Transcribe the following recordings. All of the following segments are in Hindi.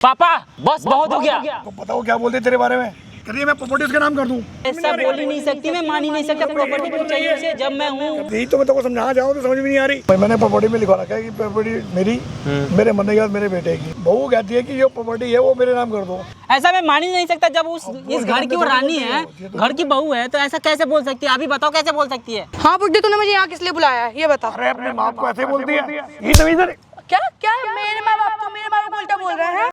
पापा बस बहुत हो गया। तो बताओ क्या बोलते तेरे बारे में? करिए मैं प्रॉपर्टी उसका नाम कर दूं। ऐसा बोल ही नहीं सकती, मैं मान ही नहीं सकता। प्रॉपर्टी क्यों चाहिए उसे जब मैं हूँ? यही तो मैं तेरे को समझाना चाहूँ तो समझ में नहीं आ रही। मैंने प्रॉपर्टी में लिखवा रखा है कि प्रॉपर्टी मेरी, मेरे मरने के बाद मेरे बेटे की। बहू कहती है कि जो प्रॉपर्टी है वो मेरे नाम कर दो। ऐसा मैं मान ही नहीं सकता जब इस घर की वो रानी है, घर की बहू है, तो ऐसा कैसे बोल सकती है? अभी बताओ कैसे बोल सकती है? हाँ बुड्ढी, तूने मुझे यहाँ किस लिए बुलाया है ये बता। अरे अपने माँ को ऐसे बोलती है? ये तो इधर क्या क्या मेरे माँ बाप तो मेरे माँ बाप उल्टा बोल रहे हैं।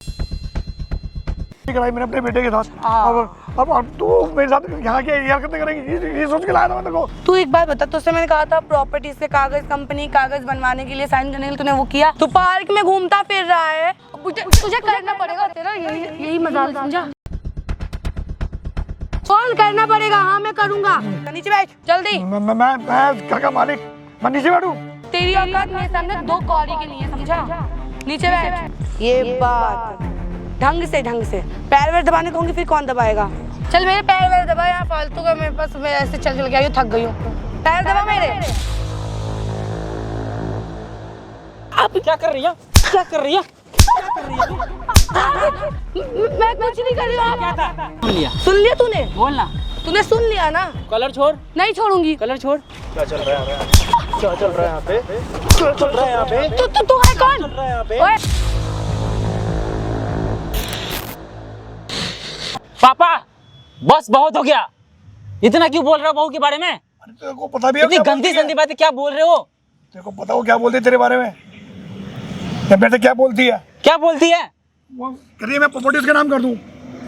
कराई मैंने अपने बेटे के साथ। अब तू मेरे साथ यहाँ के हरकतें करेगी, ये सोच के लाया था मैं तेरे को। तू एक बात बता, तुझसे मैंने कहा था प्रॉपर्टी से कागज, कंपनी कागज बनवाने के लिए, साइन करने के लिए, तूने वो किया? तू पार्क में घूमता फिर रहा है, तुझे करना पड़ेगा तेरा यही मजाल समझा। कॉल करना पड़ेगा। हाँ मैं करूँगा। नीचे बैठ जल्दी। मैं घर का मालिक, मैं नीचे बैठूं? तेरी औकात मेरे सामने दो कौड़ी की नहीं है, समझा? नीचे बैठ। ये बात ढंग से पैर वैर दबाने कहूँगी फिर कौन दबाएगा? चल मेरे पैर वैर दबा, यहाँ फालतू का मेरे पास, मैं ऐसे चल के आई हूँ, थक गई हूँ। पैर दबा मेरे। आप क्या कर रही है? क्या कर रही है? मैं कुछ नहीं कर रही हूँ। क्या था? सुन लिया तूने? बोलना। तूने सुन लिया ना? कलर छोड़। नहीं छोड़ूंगी। कलर छोड़। क्या चल रहा है यहाँ पे? क्या चल रहा है यहाँ पे? तू है कौन? चल रहा है यहाँ पे? ओए पापा बस बहुत हो गया। इतना क्यों बोल रहे हो बहू के बारे में? अरे तेरे को पता भी है इतनी गंदी संदी बातें क्या बोल रहे हो? तेरे को पता हो क्या बोलते तेरे बारे में? बेटे क्या बोलती है? क्या बोलती है? वो करिए मैं प्रॉपर्टी उसका नाम कर दूं।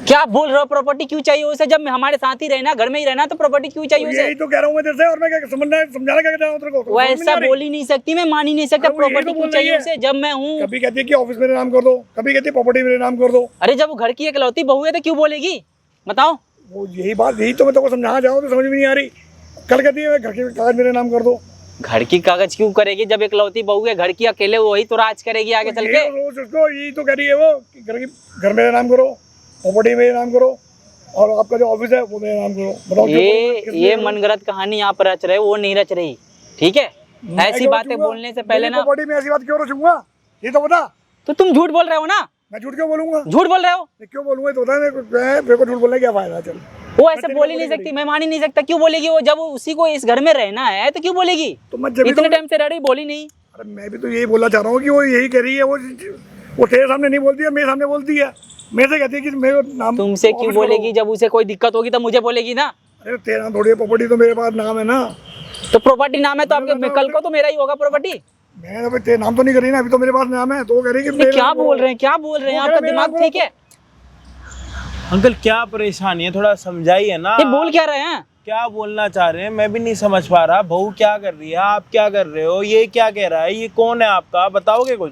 क्या बोल रहे हो? प्रॉपर्टी क्यों चाहिए उसे? जब मैं हमारे साथ ही रहना, घर में ही रहना, तो प्रॉपर्टी क्यों चाहिए उसे? यही तो कह रहा हूँ मैं तेरे से, और मैं क्या समझाना क्या कहता हूँ तेरे को? वो ऐसा बोल ही नहीं सकती, मैं मान ही नहीं सकता। प्रॉपर्टी क्यों चाहिए उसे जब मैं हूँ? कभी कहती है कि ऑफिस मेरे नाम कर दो, कभी कहती है प्रॉपर्टी मेरे नाम कर दो। अरे जब वो घर की इकलौती बहू है तो क्यों बोलेगी? बताओ। वो यही बात, यही तो मैं तेरे को समझाना चाहूँ तो समझ में नहीं आ रही। कल कहती है घर के कागज मेरे नाम कर दो। घर की कागज क्यों करेगी जब इकलौती बहू है? घर की अकेले वही तो राज करेगी आगे चल के। यही तो कह रही है वो कि घर मेरे नाम करो, प्रॉपर्टी मेरे नाम करो, और आपका जो ऑफिस है वो मेरे नाम करो। बताओ ये मनगढ़ंत कहानी यहाँ पर रच रहे, वो नहीं रच रही, ठीक है? ऐसी बातें बोलने से पहले ना। प्रॉपर्टी में ऐसी बात क्यों रचूंगा ये तो बता। तो तुम झूठ बोल रहे हो ना? मैं झूठ क्यों बोलूंगा? झूठ बोल रहे हो? क्यों बोलूंगा? तो मेरे को झूठ बोलने का क्या फायदा? चल वो ऐसे बोल ही नहीं सकती, मैं मान ही नहीं सकता। क्यों बोलेगी वो? जब उसी को इस घर में रहना है तो क्यों बोलेगी? तो मैं जब इतने टाइम से रह रही, बोली नहीं। अरे मैं भी तो यही बोलना चाह रहा हूँ कि वो यही कह रही है। वो तेरे सामने नहीं बोलती है, मेरे सामने बोलती है। मेरे से कहती है कि मेरे नाम। तुमसे क्यों बोलेगी? जब उसे कोई दिक्कत होगी तब मुझे बोलेगी ना। अरे तेरा नाम थोड़ी है, प्रॉपर्टी तो मेरे पास नाम है ना। तो प्रॉपर्टी नाम है तो आपके कल को तो मेरा ही होगा प्रॉपर्टी। मैं अभी तेरे नाम तो नहीं करी ना, अभी तो मेरे पास नाम है। तो वो कह रही कि क्या बोल रहे हैं? क्या बोल रहे हैं? आपका दिमाग ठीक है? अंकल क्या परेशानी है, थोड़ा समझाइए ना। ये बोल क्या रहे हैं? क्या बोलना चाह रहे हैं मैं भी नहीं समझ पा रहा। बहू क्या कर रही है, आप क्या कर रहे हो, ये क्या कह रहा है, ये कौन है आपका, बताओगे कुछ?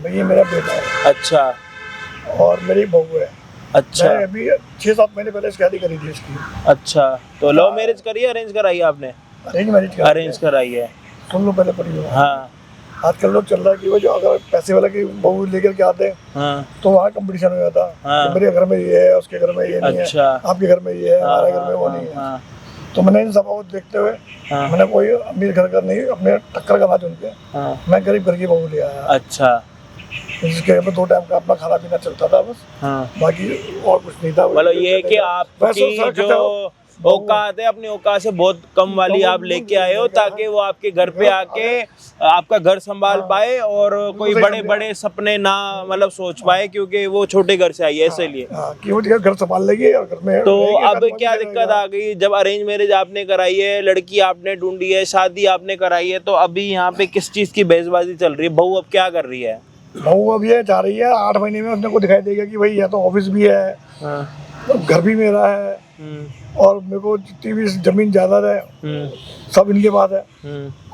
ये मेरा बेटा है। अच्छा। और मेरी बहू है। अच्छा। मैं अभी 6-7 महीने पहले शादी करी थी इसकी। अच्छा, तो लव मैरिज करी है अरेंज कराई है आपने? अरेंज मैरिज अरेंज कराई है। सुन लो पहले पढ़ी हो। हाँ आजकल लोग चल रहा है कि वो जो अगर पैसे वाला की बहू लेकर के आते हैं हाँ तो वहाँ कंपटीशन हो जाता है। हाँ। मेरे घर में ये है, उसके घर में ये नहीं अच्छा। है, आपके घर में ये है, हमारे घर में वो नहीं है। हाँ तो मैंने इन सब को देखते हुए हाँ। मैंने कोई अमीर घर का नहीं, अपने टक्कर का ना चुन के हाँ। मैं गरीब घर की बहू ले आया। अच्छा। जिसके घर में 2 टाइम का अपना खाना पीना चलता था बस, हाँ, बाकी और कुछ नहीं था। मतलब ये कि आपकी जो औकात है, अपनी औकात से बहुत कम वाली आप लेके आए हो ताकि वो आपके घर पे आके आपका घर संभाल पाए और कोई बड़े बड़े सपने ना मतलब सोच पाए, क्योंकि वो छोटे घर से आई है इसलिए। कि वो घर संभाल लेगी और घर में। तो अब क्या दिक्कत आ गई? जब अरेंज मैरिज आपने कराई है, लड़की आपने ढूंढी है, शादी आपने कराई है, तो अभी यहाँ पे किस चीज की बहसबाजी चल रही है? बहू अब क्या कर रही है? बहू अब ये चाह रही है 8 महीने में उसने को दिखाई देगा कि भाई या तो ऑफिस भी है, घर भी मेरा है, और मेरे को जितनी भी जमीन जायदाद है सब इनके पास है।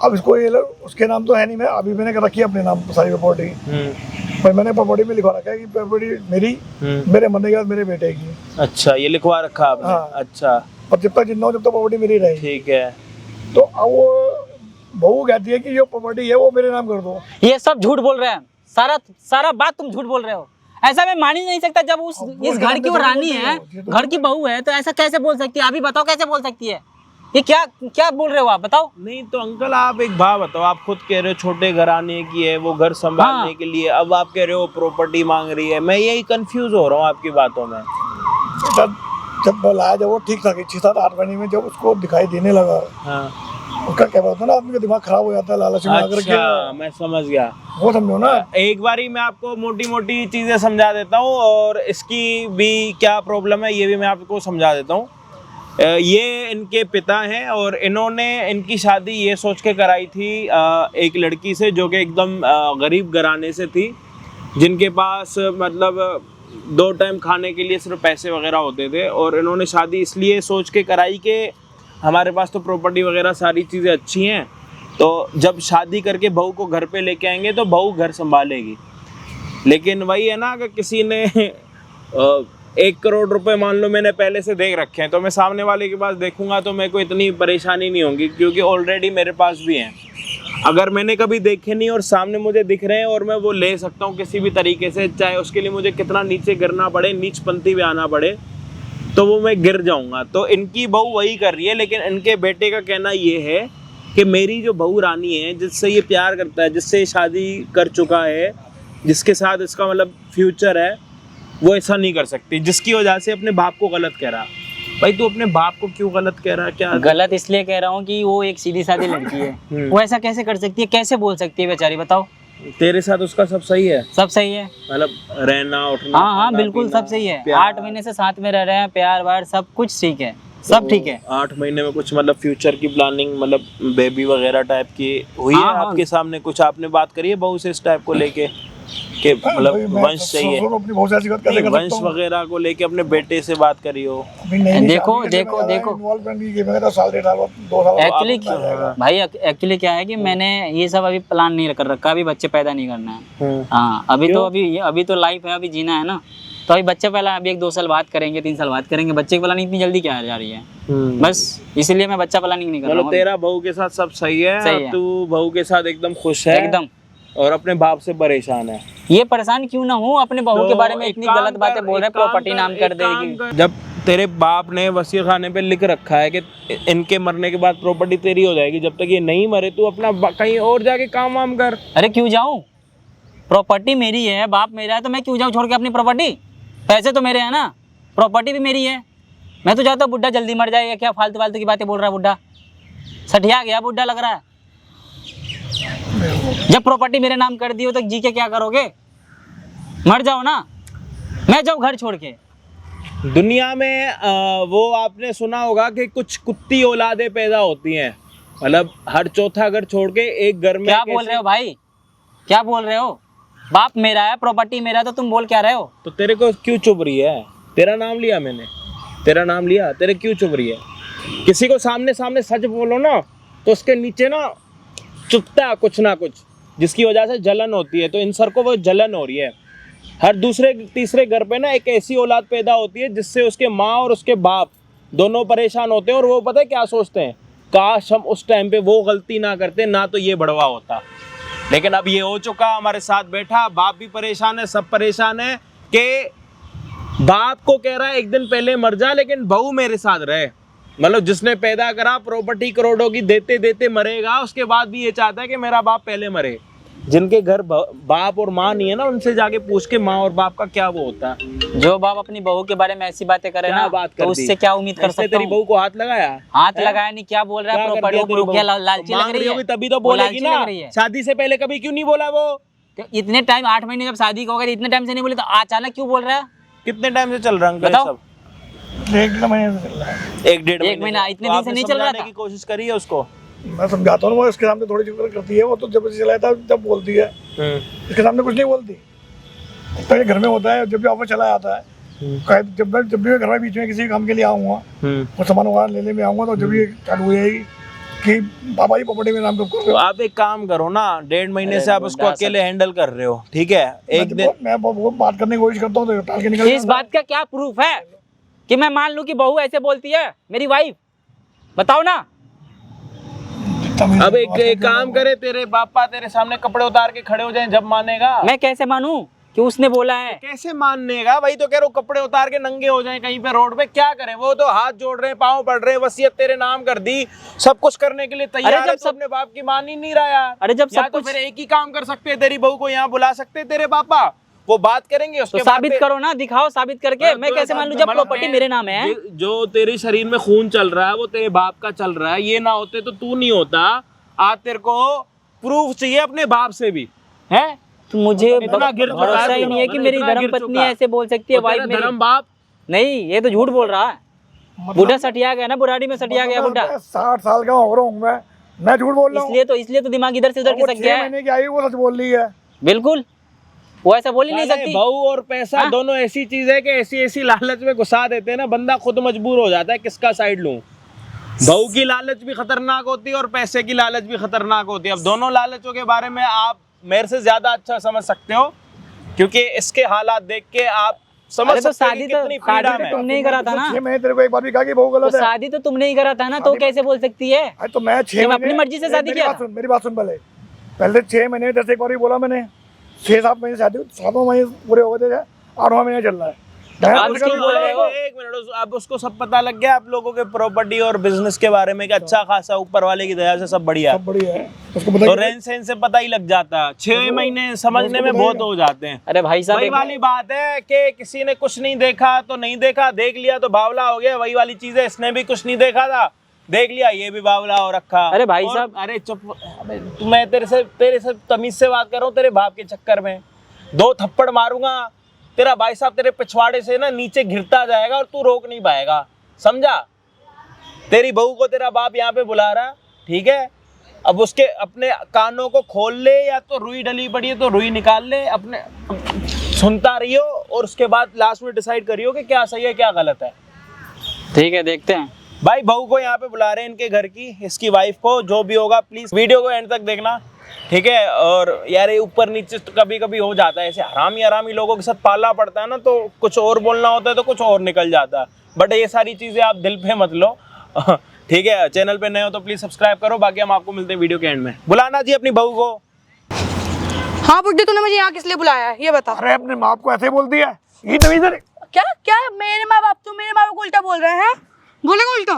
अब इसको ये उसके नाम तो है नहीं, मैं अभी मैंने रखी है अपने नाम सारी प्रॉपर्टी। भाई मैंने प्रॉपर्टी में लिखवा रखा है कि प्रॉपर्टी मेरी, मेरे मरने के बाद मेरे बेटे की। अच्छा, ये लिखवा रखा आपने? हाँ। अच्छा। और जब तक जिंदा हूं जब तक प्रॉपर्टी मेरी रहेगी। ठीक है। तो अब वो बहू कहती है कि जो प्रॉपर्टी है वो मेरे नाम कर दो। ये सब झूठ बोल रहे हैं। सारा बात तुम झूठ बोल रहे हो। ऐसा मैं मान ही नहीं सकता जब इस घर की वो रानी है, घर की बहू है, तो ऐसा कैसे बोल सकती है? अभी बताओ कैसे बोल सकती है? ये क्या क्या बोल रहे हो आप, बताओ। नहीं तो अंकल आप एक बात बताओ, आप खुद कह रहे हो छोटे घराने की है, वो घर संभालने हाँ। के लिए, अब आप कह रहे हो प्रॉपर्टी मांग रही है। मैं यही कंफ्यूज हो रहा हूँ आपकी बातों में। जब लाया जब वो ठीक था कि 6-7-8 महीने में जब उसको दिखाई देने लगा, हाँ उसका क्या होता है ना, आदमी का दिमाग खराब हो जाता है लालच में आकर के। अच्छा मैं समझ गया। वो समझो ना। एक बारी मैं आपको मोटी मोटी चीजें समझा देता हूँ और इसकी भी क्या प्रॉब्लम है ये भी मैं आपको समझा देता हूँ। ये इनके पिता हैं और इन्होंने इनकी शादी ये सोच के कराई थी एक लड़की से जो कि एकदम गरीब घराने से थी, जिनके पास मतलब 2 टाइम खाने के लिए सिर्फ पैसे वगैरह होते थे। और इन्होंने शादी इसलिए सोच के कराई कि हमारे पास तो प्रॉपर्टी वगैरह सारी चीज़ें अच्छी हैं, तो जब शादी करके बहू को घर पे लेके आएंगे तो बहू घर संभालेगी। लेकिन वही है ना, अगर किसी ने 1 करोड़ रुपए मान लो मैंने पहले से देख रखे हैं, तो मैं सामने वाले के पास देखूंगा तो मेरे को इतनी परेशानी नहीं होगी, क्योंकि ऑलरेडी मेरे पास भी हैं। अगर मैंने कभी देखे नहीं और सामने मुझे दिख रहे हैं और मैं वो ले सकता हूँ किसी भी तरीके से, चाहे उसके लिए मुझे कितना नीचे गिरना पड़े, नीचपंथी में आना पड़े, तो वो मैं गिर जाऊंगा। तो इनकी बहू वही कर रही है। लेकिन इनके बेटे का कहना ये है कि मेरी जो बहू रानी है, जिससे ये प्यार करता है, जिससे शादी कर चुका है, जिसके साथ इसका मतलब फ्यूचर है, वो ऐसा नहीं कर सकती, जिसकी वजह से अपने बाप को गलत कह रहा। भाई तू अपने बाप को क्यों गलत कह रहा है? क्या गलत इसलिए कह रहा हूँ कि वो एक सीधी सादी लड़की है, वो ऐसा कैसे कर सकती है, कैसे बोल सकती है बेचारी, बताओ। तेरे साथ उसका सब सही है? सब सही है, मतलब रहना उठना? हाँ हाँ खाना, बिल्कुल पीना, सब सही है। प्यार। 8 महीने से साथ में रह रहे हैं, प्यार वार सब कुछ ठीक है, सब ठीक है। 8 महीने में कुछ मतलब फ्यूचर की प्लानिंग, मतलब बेबी वगैरह टाइप की हुई है? हाँ, हाँ। आपके सामने कुछ आपने बात करी है बहू से इस टाइप को लेके कि मतलब वंश चाहिए? अपनी बहुत सारी बात कैसे कर वंश सकता हूँ? वगैरह को लेके अपने बेटे से बात करी हो? अभी नई-नई देखो, शादी के देखो, समय देखो। involvement भी की, मैं कहता 1.5 साल 2 साल एक्चुअली बाद आ जाएगा। भाई एक्चुअली क्या है कि मैंने ये सब अभी प्लान नहीं कर रखा, अभी बच्चे पैदा नहीं करना है। हाँ अभी तो लाइफ है, अभी जीना है ना, तो अभी बच्चे पहला अभी 1-2 साल बाद करेंगे, 3 साल बाद करेंगे। बच्चे की प्लानिंग इतनी जल्दी क्या जा रही है, बस इसलिए मैं बच्चा प्लानिंग नहीं कर रहा मतलब हूँ। तेरा बहू के साथ सब सही है, सही है। तू बहू के साथ एकदम खुश है एकदम। और अपने बाप से परेशान है? ये परेशान क्यों ना हूँ, अपने बहू के बारे में एक इतनी काम गलत बातें कर, बोल रहे हैं, एक काम प्रॉपर्टी कर, नाम एक कर काम देगी। कर। जब तेरे बाप ने वसीयत खाने पे लिख रखा है कि इनके मरने के बाद प्रॉपर्टी तेरी हो जाएगी, जब तक ये नहीं मरे तू अपना कहीं और जाके काम वाम कर। अरे क्यों जाऊँ, प्रॉपर्टी मेरी है, बाप मेरा है, तो मैं क्यों जाऊँ छोड़ के अपनी प्रॉपर्टी? पैसे तो मेरे हैं ना, प्रॉपर्टी भी मेरी है। मैं तो चाहता हूँ बुड्ढा जल्दी मर जाए, या क्या फालतू फालतू की बातें बोल रहा है बुड्ढा, सठिया गया बुड्ढा लग रहा है। जब प्रॉपर्टी मेरे नाम कर दी हो तो जी के क्या करोगे, मर जाओ ना, मैं जाऊँ घर छोड़ के। दुनिया में वो आपने सुना होगा कि कुछ कुत्ती औलादे पैदा होती हैं, मतलब हर चौथा घर छोड़ के एक घर में। क्या बोल रहे हो भाई, क्या बोल रहे हो? बाप मेरा है, प्रॉपर्टी मेरा है, तो तुम बोल क्या रहे हो? तो तेरे को क्यों चुभ रही है? तेरा नाम लिया मैंने, तेरा नाम लिया, तेरे क्यों चुभ रही है? किसी को सामने सामने सच बोलो ना तो उसके नीचे ना चुभता है कुछ ना कुछ, जिसकी वजह से जलन होती है। तो इन सर को वो जलन हो रही है। हर दूसरे तीसरे घर पे ना एक ऐसी औलाद पैदा होती है जिससे उसके माँ और उसके बाप दोनों परेशान होते हैं, और वो पता है क्या सोचते हैं, काश हम उस टाइम पे वो गलती ना करते, ना तो ये बढ़वा होता। लेकिन अब ये हो चुका, हमारे साथ बैठा, बाप भी परेशान है, सब परेशान है कि बाप को कह रहा है एक दिन पहले मर जा, लेकिन बहू मेरे साथ रहे। मतलब जिसने पैदा करा, प्रॉपर्टी करोड़ों की देते देते मरेगा, उसके बाद भी ये चाहता है कि मेरा बाप पहले मरे। जिनके घर बाप और माँ नहीं है ना, उनसे जाके पूछ के माँ और बाप का क्या वो होता है। जो बाप अपनी बहू के बारे में ऐसी बातें करे ना, बात तो उससे क्या उम्मीद कर सकता तेरी हूँ? बहू को हाथ लगाया? हाथ लगाया नहीं, क्या बोल रहा है? प्रॉपर्टी लालची लग रही है, तभी तो बोलेगी ना। शादी से पहले कभी क्यों नहीं बोला वो? तो इतने टाइम 8 महीने जब शादी का हो गया, इतने टाइम से नहीं बोले, तो अचानक क्यों बोल रहा है? कितने टाइम से चल रहा है बताओ? सब? 1-1.5 महीने से चल रहा है। 1-1.5 महीना, इतने दिन से नहीं चल रहा था? की कोशिश करी है उसको? मैं समझाता हूँ, वो इसके सामने थोड़ी चुप करती है, वो तो जब चलाया था तब बोलती है, इसके सामने कुछ नहीं बोलती। तो ये घर में होता है, जब भी ऑफिस चला आता है, जब भी मैं घर में बीच में किसी काम के लिए आऊँगा, वो सामान वगैरह लेने में आऊँगा, तो जब ये चालू हो जाएगी कि पापा जी प्रॉपर्टी में नाम कब कर रहे तो हो। आप एक काम करो ना, 1.5 महीने से आप उसको अकेले हैंडल कर रहे हो, ठीक है? एक दिन मैं वो बात करने की कोशिश करता हूँ तो टाल के निकल इस बात का क्या प्रूफ है कि मैं मान लूं कि बहू ऐसे बोलती है, मेरी वाइफ? बताओ ना। अब एक काम करे, तेरे पापा तेरे सामने कपड़े उतार के खड़े हो जाएं, जब मानेगा? मैं कैसे मानूं? कि उसने बोला है। कैसे मानने का? वही तो कह रहा हूँ, कपड़े उतार के नंगे हो जाएं कहीं पे रोड पे, क्या करें? वो तो हाथ जोड़ रहे हैं, पाँव पड़ रहे हैं, वसीयत तेरे नाम कर दी, सब कुछ करने के लिए तैयार है, तो अपने बाप की मान ही नहीं रहा यार। अरे जब या सब तो कुछ, फिर एक ही काम कर सकते हैं, तेरी बहू को यहाँ बुला सकते हैं तेरे पापा, वो बात करेंगे, उसके तो बाद साबित करो ना, दिखाओ साबित करके। मैं कैसे मान लूं जब प्रॉपर्टी मेरे नाम है? जो तेरे शरीर में खून चल रहा है वो तेरे बाप का चल रहा है, ये ना होते तो तू नहीं होता। आज तेरे को प्रूफ चाहिए अपने बाप से भी है। तो मुझे इतना गिर चुका भरोसा ही नहीं है कि मेरी इतना धर्म गिर पत्नी चुका। ऐसे बोल सकती है। तो वाइफ तेरा मेरी धर्म बाप नहीं, ये तो झूठ बोल रहा है। बूढ़ा सटिया गया ना, बुढ़ाड़ी में सटिया गया बुढ़ा। 60 साल का हो रहा हूँ मैं झूठ बोल रहा हूँ। इसलिए तो दिमाग इधर से उधर वो खिसक 6 गया है। महीने की आई वो सच बोल रही है। बिल्कुल, वो ऐसा बोल ही नहीं सकती। बहू और पैसा दोनों ऐसी चीज है कि ऐसी लालच में घुसा देते हैं ना, बंदा खुद मजबूर हो जाता है किसका साइड लूं। बहू की लालच भी खतरनाक होती है और पैसे की लालच भी खतरनाक होती है। अब दोनों लालचों के बारे में आप मेरे से ज्यादा अच्छा समझ सकते हो, क्योंकि इसके हालात देख के आप समझ अरे तो सकते हो शादी कि तो कितनी फ्रीडम है। तुमने ही करा था ना। 6 महीने तेरे को एक बार भी कहा कि बहू गलत तो है। शादी तो तुमने ही करा था ना, तो कैसे बोल सकती है? अरे तो मैं 6 जब महीने अपनी मर्जी से शादी किया था। मेरी बात सुन पहले 6 महीने जैसे एक बार भी बोला मैंने, 6-7 महीने शादी, 7वां महीने पूरे हो गए थे, 8वां महीना चल रहा है। आप क्यों बोल रहे हो? एक मिनट, अब उसको सब पता लग गया आप लोगों के प्रॉपर्टी और बिजनेस के बारे में कि अच्छा खासा ऊपर वाले की दया से सब बढ़िया सब बढ़िया है, उसको पता तो रहन सहन से पता ही लग जाता है। 6 महीने समझने में बहुत हो जाते हैं। अरे भाई साहब, वही वाली बात है कि किसी ने कुछ नहीं देखा तो नहीं देखा, देख लिया तो बावला हो गया। वही वाली चीज है, इसने भी कुछ नहीं देखा था, देख लिया ये भी बावला हो रखा। अरे भाई साहब, अरे चुप, मैं तेरे से तमीज से बात कर रहा हूँ। तेरे बाप के चक्कर में 2 थप्पड़ मारूंगा, तेरा भाई साहब तेरे पिछवाड़े से ना नीचे गिरता जाएगा और तू रोक नहीं पाएगा, समझा? तेरी बहू को तेरा बाप यहाँ पे बुला रहा, ठीक है? अब उसके अपने कानों को खोल ले, या तो रुई डली पड़ी है तो रुई निकाल ले, अपने सुनता रहियो और उसके बाद लास्ट में डिसाइड करियो कि क्या सही है क्या गलत है। ठीक है, देखते हैं। भाई बहू को यहाँ पे बुला रहे हैं, इनके घर की, इसकी वाइफ को, जो भी होगा प्लीज वीडियो को एंड तक देखना, ठीक है? और यार ये ऊपर नीचे तो कभी कभी हो जाता है, ऐसे हरामी लोगों के साथ पालना पड़ता है ना, तो कुछ और बोलना होता है तो कुछ और निकल जाता है। बट ये सारी चीजें आप दिल पे मत लो, ठीक है? चैनल पे नए हो तो प्लीज सब्सक्राइब करो, बाकी हम आपको मिलते हैं वीडियो के एंड में। बुलाना जी अपनी बहू को। हाँ बुड्ढी, तूने मुझे यहाँ किस लिए बुलाया है ये बता। अरे अपने माँ को ऐसे बोलती है ये तमीज है? क्या क्या मेरे माँ बाप, तू मेरे माँ बाप को उल्टा बोल रहे हैं? बोलेगा उल्टा?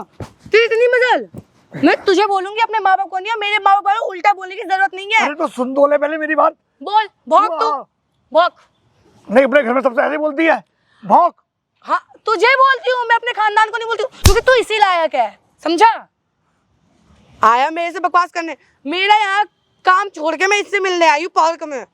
तेरी इतनी मजाल? मैं तुझे बोलूंगी, अपने माँ बाप को नहीं, मेरे माँ बाप को उल्टा बोलने की जरूरत नहीं है। अरे तो सुन तो ले पहले मेरी बात। बोल, भौंक तू, भौंक। नहीं, अपने घर में सबसे ऐसे बोलती है, भौंक। हाँ तुझे बोलती हूँ, मैं अपने खानदान को नहीं बोलती हूँ, क्योंकि तू इसी लायक है, समझा? आया मेरे से बकवास करने, मेरा यहाँ काम छोड़ के मैं इससे मिलने आई हूँ पार्क में,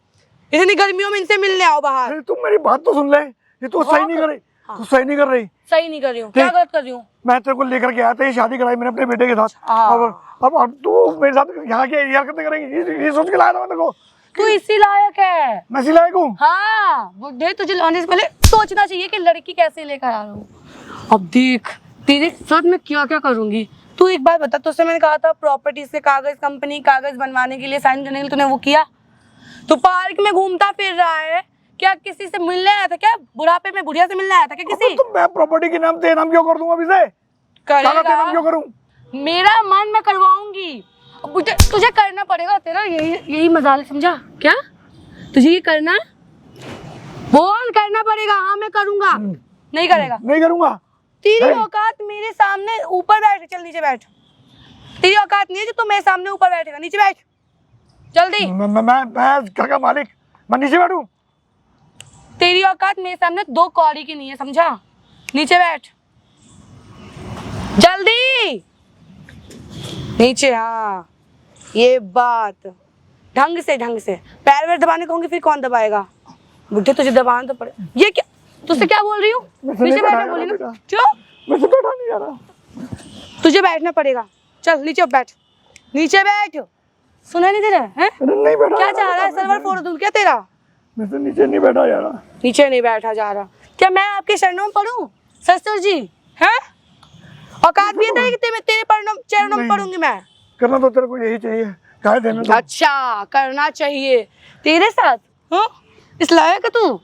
इतनी गर्मियों में इनसे मिलने आओ बाहर। अरे तुम मेरी बात तो सुन ले, ये तो सही नहीं कर रही। तू सही नहीं कर रही। सही नहीं कर रही हूँ, क्या गलत कर रही हूँ? मैं तेरे को लेकर के आया था, ये शादी कराई मैंने अपने बेटे के साथ। हाँ। अब तू मेरे साथ यहाँ के हरकतें करेंगी, ये सोच के लाया था मैं तेरे को। तू इसी लायक है। मैं इसी लायक हूँ? हाँ बुड्ढे, तुझे लाने से पहले सोचना चाहिए कि लड़की कैसे लेकर आ रहा हूँ। अब देख तेरे साथ मैं क्या क्या करूंगी। तू एक बात बता, तुझसे मैंने कहा था प्रॉपर्टी से कागज, कंपनी कागज बनवाने के लिए, साइन करने के लिए, तूने वो किया? तू पार्क में घूमता फिर रहा है, क्या किसी से मिलने आया था? क्या बुढ़ापे में बुढ़िया से मिलने आया था क्या किसी? तो मैं प्रॉपर्टी के नाम तेरे नाम क्यों कर दूंगा अभी से? तेरे नाम क्यों करूं? मेरा मन मैं करवाऊंगी। अब बुड्ढे तुझे करना पड़ेगा, तेरा यही मजाल, समझा? क्या तुझे ये करना है? बोल, करना पड़ेगा। हाँ मैं करूंगा। नहीं करेगा? नहीं करूंगा। तेरी औकात मेरे सामने ऊपर बैठ, चल नीचे बैठ। तेरी औकात नहीं है जो तू मेरे सामने ऊपर बैठेगा, नीचे बैठ जल्दी। मैं घर का मालिक, मैं नीचे बैठूं? तेरी औकात मेरे सामने 2 कौड़ी की नहीं है, समझा? नीचे बैठ जल्दी, नीचे। हाँ ये बात, ढंग से पैर वैर दबाने कहूंगी फिर कौन दबाएगा? बुढ़े तुझे दबाना तो पड़े। ये क्या, तुझसे क्या बोल रही हूँ? नीचे बैठना बोली ना, चुप। मैं तो बैठा नहीं जा रहा। तुझे बैठना पड़ेगा, चल नीचे बैठ, नीचे बैठ। सुना नहीं दे रहा है? नहीं बैठा। क्या चाह रहा है? सर्वर फोड़ दूं क्या तेरा? मैं तो नीचे नहीं बैठा जा रहा। नीचे नहीं बैठा जा रहा? क्या मैं आपके चरणों में पढ़ूं ससुर जी? हैं? औकात भी है कि तेरे चरणों में पढ़ूंगी मैं? करना तो तेरे को यही चाहिए, कहे देना तो। अच्छा करना चाहिए तेरे साथ? हाँ इस लायक है तू?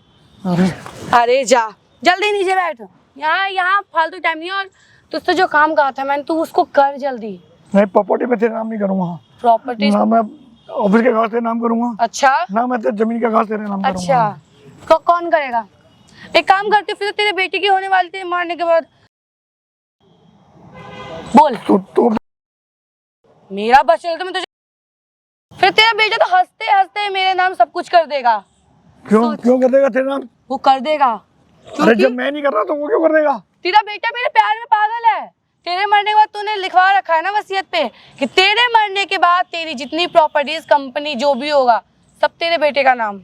अरे जा जल्दी नीचे बैठ। यहाँ फालतू टाइम नहीं, और तुझसे जो काम कहा था मैंने, तू उसको कर जल्दी। नहीं, प्रॉपर्टी पे तेरे नाम नहीं करूंगा। प्रॉपर्टी ना मैं ऑफिस के कागज तेरे नाम करूंगा। अच्छा, ना मैं तेरे जमीन का कागज तेरे नाम करूंगा। अच्छा कौन करेगा? एक काम करती हूँ, फिर तो तेरे बेटे की होने वाली थी मरने के बाद। बोल तो मेरा बच्चा तो मैं तुझे, फिर तेरा बेटा तो हंसते हंसते मेरे नाम सब कुछ कर देगा। क्यों कर देगा तेरे नाम? वो कर देगा। अरे जब मैं नहीं कर रहा तो वो क्यों कर देगा? तेरा बेटा मेरे प्यार में पागल है। तेरे मरने के बाद तूने लिखवा रखा है ना वसीयत पे कि तेरे मरने के बाद तेरी जितनी प्रॉपर्टीज, कंपनी जो भी होगा सब तेरे बेटे का नाम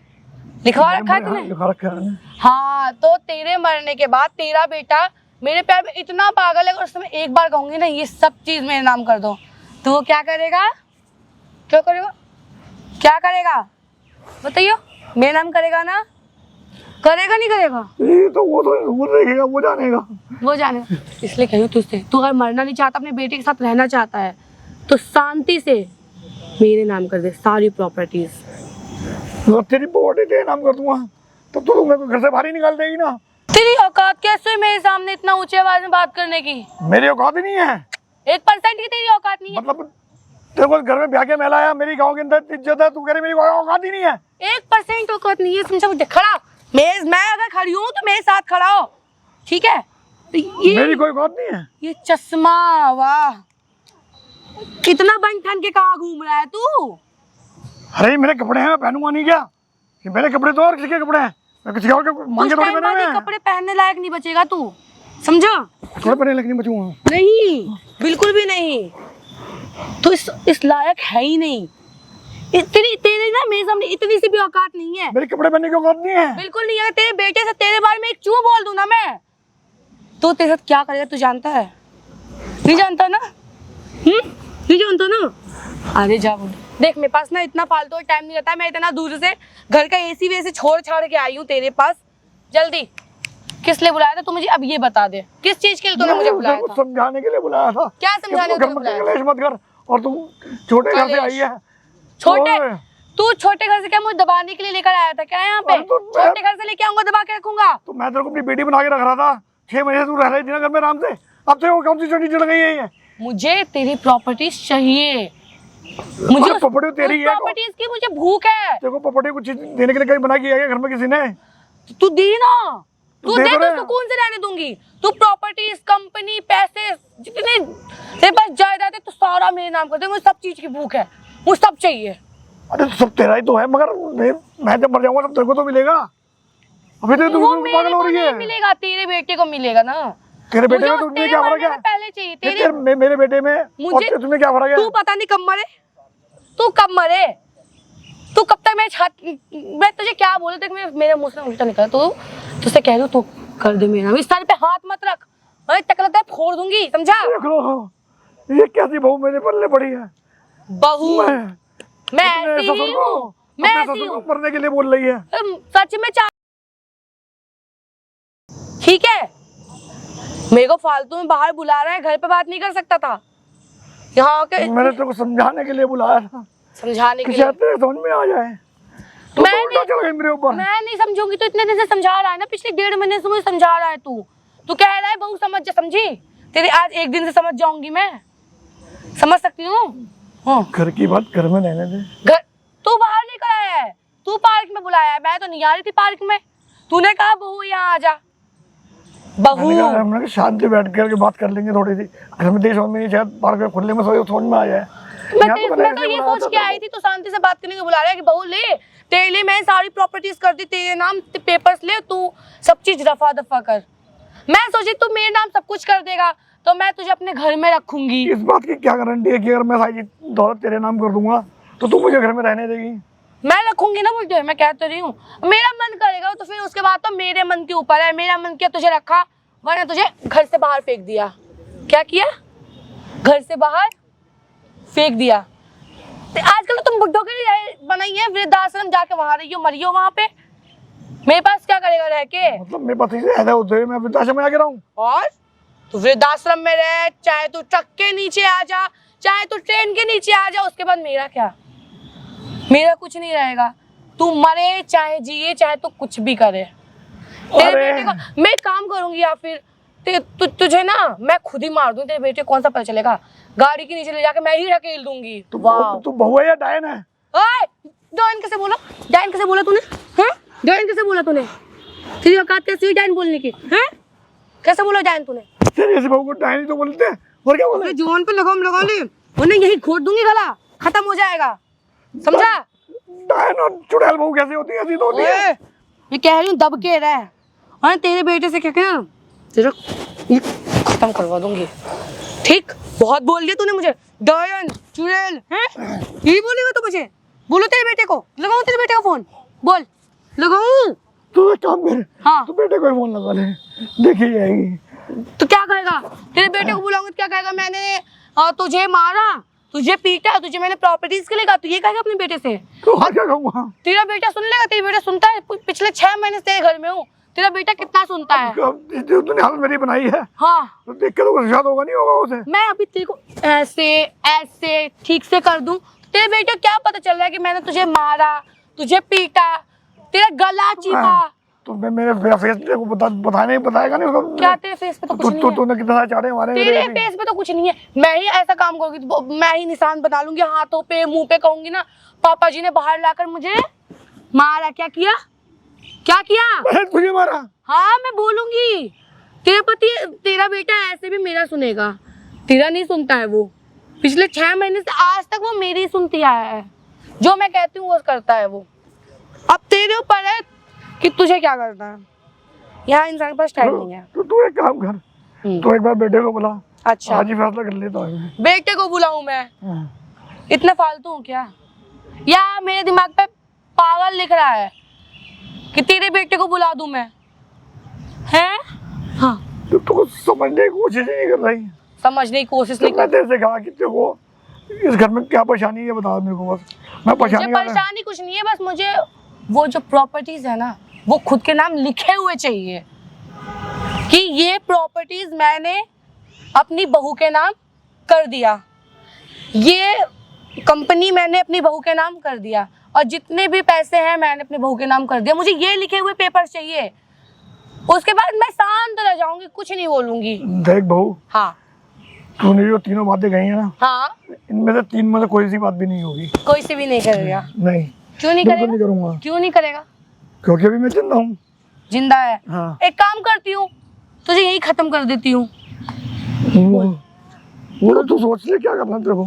लिखवा रखा है तूने। लिखा रखा है। हाँ, तो तेरे मरने के बाद तेरा बेटा मेरे प्यार में इतना पागल है, और उसमें एक बार कहूंगी ना ये सब चीज मेरे नाम कर दो, तो वो क्या करेगा? क्या करेगा? क्या करेगा बताइयो? मेरे नाम करेगा ना? करेगा नहीं करेगा? ये तो वो देखेगा, वो जानेगा। वो जानेगा। इसलिए कही तुझसे, तू अगर मरना नहीं चाहता, अपने बेटे के साथ रहना चाहता है, तो शांति से मेरे नाम कर दे सारी प्रॉपर्टीज। तेरी प्रॉपर्टी तेरे नाम कर दूंगा तो तू मेरे को घर से बाहर ही निकाल देगी ना। तेरी औकात कैसे मेरे सामने इतना ऊंची आवाज में बात करने की? मेरी औकात ही नहीं है। 1% की तेरी औकात नहीं है। मतलब तेरे को घर में ब्याह के मिलाया, मेरी गांव के अंदर इज्जत है, तू कह रही मेरी औकात ही नहीं है। 1% औकात नहीं है, समझा मुझे? खड़ा मैं अगर खड़ी हूँ तो मेरे साथ खड़ा हो, ठीक है? तो ये मेरी कोई औकात नहीं है। ये चश्मा, वाह कितना बन ठन के कहाँ घूम रहा है तू? अरे मेरे कपड़े हैं, मैं पहनूंगा नहीं क्या? ये मेरे कपड़े तो और किसी के कपड़े हैं, मैं किसी और के मांगे थोड़ी पहने हुए हैं। कपड़े पहनने लायक नहीं बचेगा तू, समझा? थोड़े पहने लायक नहीं बचूंगा। नहीं, बिल्कुल भी नहीं। तो इस लायक है ही नहीं। तेरे ना मेरे सामने इतनी सी भी औकात नहीं है। मेरे कपड़े पहनने की औकात नहीं है। बिल्कुल नहीं है। तेरे बेटे से तेरे बारे में एक चू बोल दूं ना मैं, तो तेरे साथ क्या करेगा तू जानता है? नहीं जानता ना? नहीं जानता ना? अरे जा बोल। देख मेरे पास ना इतना फालतू टाइम नहीं रहता है, मैं इतना दूर से घर का एसी वेसी छोड़ छाड़ के आई हूँ तेरे पास। जल्दी किस लिए बुलाया था तू मुझे अब ये बता दे, किस चीज के लिए तूने मुझे बुलाया था? समझाने के लिए बुलाया था। क्या समझाने के लिए बुलाया? कलेश मत कर, और तुम छोटे घर से आई है। छोटे? तू छोटे घर से क्या मुझे दबाने के लिए लेकर आया था क्या यहाँ पे? छोटे घर से लेके आऊंगा, दबा के रखूंगा? तो मैं तेरे को अपनी बेटी बना के रख रहा था, 6 महीने से तू रह रही थी ना घर में आराम से। अब तेरे को कौन सी छोटी चढ़ गई है? मुझे तेरी प्रॉपर्टी चाहिए। मुझे प्रॉपर्टी तेरी है, प्रॉपर्टीज की मुझे भूख है। तेरे को प्रॉपर्टी कुछ देने के लिए कहीं बना के आया घर में किसी ने? तू दी ना, तू दे तो तो सुकून से रहने दूंगी। तू प्रॉपर्टीज, कंपनी, पैसे जितने तेरे पास जायदाद है तो सारा मेरे नाम कर दे। मुझे सब चीज की भूख है, मुझे सब चाहिए। अरे तो सब तेरा ही तो है, मगर मैं जब मर जाऊंगा तब तेरे को तो मिलेगा। अभी तो तू पागल हो रही है। मिलेगा, तेरे बेटे को मिलेगा ना। तेरे बेटे में तुझे क्या फर्क है? पहले चाहिए तेरे मेरे बेटे में मुझे, तुम्हें क्या फर्क है? तू पता नहीं कब मरे, तू कब मरे, तू कब तक मैं तुझे क्या बोलूं? देख मेरे मुंह से उल्टा निकला तो तुझसे कह दूं तू कर दे मेरा। इस सारे पे हाथ मत रख, अरे तक लगता है फोड़ दूंगी, समझा? देख लो ये कैसी बहू मेरे पल्ले पड़ी है। बहू मैं ऐसी ही हूँ, मैं ऐसी हूँ। मरने के लिए बोल रही है। सच में ठीक है? मेरे को फालतू में बाहर बुला रहा है, घर पे बात नहीं कर सकता था यहाँ के? मैंने तेरे को समझाने के लिए बुलाया था, समझाने के लिए समझ में आ जाए तो मैं नहीं, चल गई मेरे ऊपर। मैं नहीं समझूंगी तो इतने दिन से समझा रहा है ना, पिछले 1.5 महीने से मुझे समझा रहा है तू कह रहा है बहू समझ जा, समझी? तेरे आज एक दिन से समझ जाऊंगी, मैं समझ सकती हूँ। घर की बात घर में रहने दे। घर तू बाहर लेकर आया है, तू पार्क में बुलाया है, मैं तो नहीं आ रही थी पार्क में। तूने कहा बहू यहाँ आ जा। बहू हमने शांति बैठ कर बात कर लेंगे थोड़ी सी, घर में देश में नहीं, शायद पार्क में खुले में समझ में आ जाए। मैं तो ये सोच के आई थी तू शांति से बात करने को बुला रहा है कि बहू ले तेरे लिए मैं सारी प्रॉपर्टीज कर दी, तेरे नाम पेपर्स ले, तू सब चीज रफा दफा कर। मैं सोची तू मेरे नाम सब कुछ कर देगा तो मैं तुझे अपने घर में रखूंगी। इस बात की क्या गारंटी है कि अगर मैं सारी दौलत तेरे नाम कर दूंगा तो तू मुझे घर में रहने देगी? मैं रखूंगी ना मुझे, मैं कहते रही हूँ मेरा मन करेगा तो फिर उसके बाद तो मेरे मन के ऊपर है। मेरा मन किया तुझे रखा, वरना तुझे घर से बाहर फेंक दिया। क्या किया? घर से बाहर फेंक दिया। तो आजकल तो तुम बुड्ढों के लिए बनाई है वृद्धाश्रम, जाके वहां रहियो, मरियो वहां पे। मेरे पास क्या करेगा रह के? मतलब मेरे पास ऐसे ऐसा होते हुए मैं वृद्धाश्रम में आके रहूं? और तू वृद्धाश्रम में रह, चाहे तू ट्रक के नीचे आ जा, चाहे तू ट्रेन के नीचे आ जा, उसके बाद मेरा क्या? मेरा कुछ नहीं रहेगा। तू मरे चाहे जिए, चाहे तू कुछ भी करे, तेरे बेटे को मैं काम करूंगी या फिर तुझे ना मैं खुद ही मार दूं। तेरे बेटे कौन सा पता चलेगा? गाड़ी के नीचे ले जाके मैं ही ढकेल दूंगी। तू बहू है या डायन है? ओए डायन कैसे बोला? डायन कैसे बोला तूने? डायन कैसे बोला तूने? तेरी औकात कैसी हुई डायन बोलने की? हैं? कैसे बोला डायन तूने? तेरे ऐसे बहू को डायन ही तो बोलते हैं, और क्या बोले? जोन पे लगा ले, उन्हें यही घोट दूंगी गला, खत्म हो जाएगा, समझा? डायन और चुड़ैल बहू कैसे होती है? ऐसी तो होती है। मैं कह रही हूँ दब के रह, और तेरे बेटे से क्या कहना, तेरा ये खत्म करवा दूंगी, ठीक? बहुत बोल दिया तूने मुझे, डायन चुड़ैल हैं? यही बोलेगा तू मुझे? बोलो तेरे बेटे को, लगाऊं तेरे बेटे का फोन, बोल लगाऊं? तू एक काम कर, हाँ तू बेटे को ही फोन लगा ले, देखी जाएगी। तो क्या कहेगा? तेरे बेटे को बुलाऊंगी तो क्या कहेगा? मैंने तुझे मारा, तुझे पीटा, तुझे मैंने प्रॉपर्टीज के लिए कहा, तू ये कहेगा अपने बेटे से? तो हाँ क्या कहूँगा? तेरा बेटा सुन लेगा, तेरा बेटा सुनता है, पिछले 6 महीने से तेरे घर में हूँ, तेरा बेटा कितना सुनता है? तूने हालत मेरी बनाई है, हाँ तो देख के तो शायद होगा नहीं होगा उसे। मैं अभी तेरे को ऐसे ऐसे ठीक से कर दूं, तेरे बेटे को क्या पता चल रहा है कि मैंने तुझे मारा, तुझे पीटा, तेरा गला चीपा? तो मैं मेरे फेस पे को बताएगा नहीं होगा? क्या तेरे फेस पे तो कुछ नहीं है? तूने कितना चाटे हमारे? तेरे फेस पे तो कुछ नहीं है, मैं ही ऐसा काम करूंगी तो मैं ही निशान बना लूंगी हाथों पे, मुंह पे, कहूंगी ना पापा जी ने बाहर लाकर मुझे मारा। क्या किया? क्या किया? तुझे मारा? हाँ मैं बोलूंगी। तेरा बेटा ऐसे भी मेरा सुनेगा, तेरा नहीं सुनता है वो। पिछले 6 महीने से आज तक वो मेरी सुनती आया है, जो मैं कहती हूँ वो करता है वो। अब तेरे ऊपर है कि तुझे क्या करना है, यहाँ इंसान के पास टाइम नहीं है। तो तू एक काम कर, तू एक बार बेटे को बुला। अच्छा आज ही फैसला कर लेता हूँ। बेटे को बुलाऊं मैं? इतना फालतू हूँ क्या? या मेरे दिमाग पे पागल लिख रहा है कि तेरे बेटे को बुला दूं मैं? हैं? हाँ तो तू समझने की कोशिश नहीं कर रही? समझने की कोशिश नहीं मैं तेरे से कहा कि तेरे इस घर में क्या परेशानी है बता मेरे को, बस मैं परेशानी कुछ नहीं है, बस मुझे वो जो प्रॉपर्टीज है ना वो खुद के नाम लिखे हुए चाहिए कि ये प्रॉपर्टीज मैंने अपनी बहू के नाम कर दिया, ये कंपनी मैंने अपनी बहू के नाम कर दिया, और जितने भी पैसे हैं मैंने अपनी बहू के नाम कर दिया। मुझे ये लिखे हुए पेपर चाहिए, उसके बाद मैं शांत रह जाऊंगी, कुछ नहीं बोलूंगी। देख बहू, हाँ तूने जो तीनों बातें कही है ना, हाँ इनमें से 3 में से कोई सी बात भी नहीं होगी। कोई सी भी नहीं करेगा? नहीं। क्यों नहीं बिल्कुल करेगा? नहीं करूंगा। क्यों नहीं करेगा? क्योंकि अभी मैं जिंदा हूँ। जिंदा है? हाँ। एक काम करती हूँ, तुझे यही खत्म कर देती हूँ। वो तू सोच ले क्या करना तेरे को,